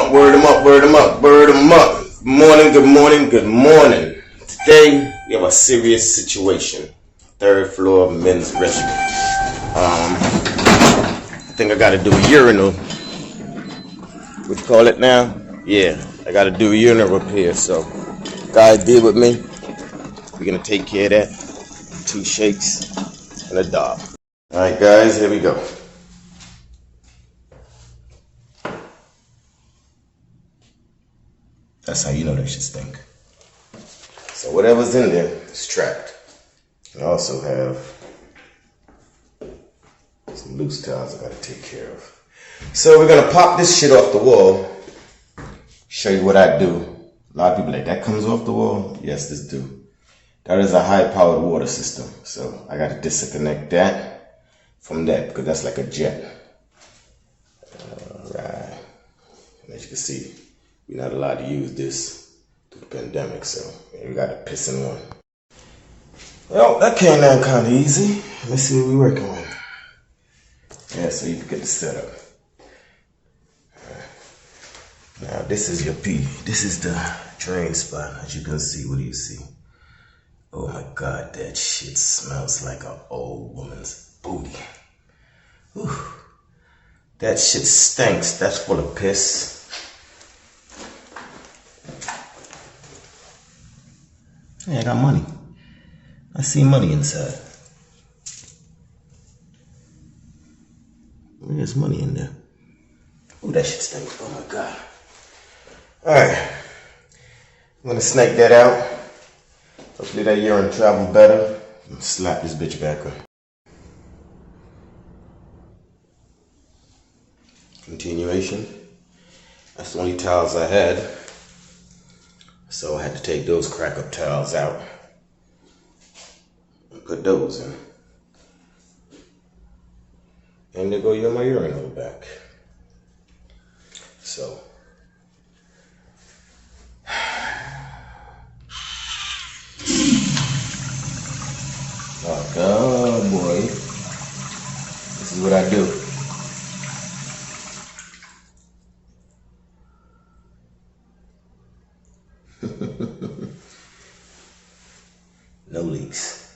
up, word them up, word them up, word them up. Good morning, good morning, good morning. Today, we have a serious situation. Third floor men's restroom. I think I gotta do a urinal. What you call it now? Yeah, I gotta do a urinal repair, so guys, deal with me. We're gonna take care of that. 2 shakes and a dog. Alright guys, here we go. That's how you know that shit stink. So whatever's in there is trapped. I also have some loose towels I gotta take care of. So we're gonna pop this shit off the wall. Show you what I do. A lot of people like, that comes off the wall? Yes, this do. That is a high-powered water system. So I gotta disconnect that from that because that's like a jet. Alright. As you can see, we're not allowed to use this through the pandemic, so we got a pissing one. Well, that came down kind of easy. Let's see what we're working with. Yeah, so you can get the setup. Now this is your pee. This is the drain spot. As you can see, what do you see? Oh my God, that shit smells like an old woman's booty. Whew. That shit stinks. That's full of piss. Hey, I got money. I see money inside. There's money in there. Ooh, that shit stinks. Oh my God. Alright. I'm gonna snake that out. Hopefully that urine travel better. And slap this bitch back on. Continuation. That's the only towels I had. So I had to take those crack up towels out and put those in. And there go my urinal back. So oh boy. This is what I do. No leaks.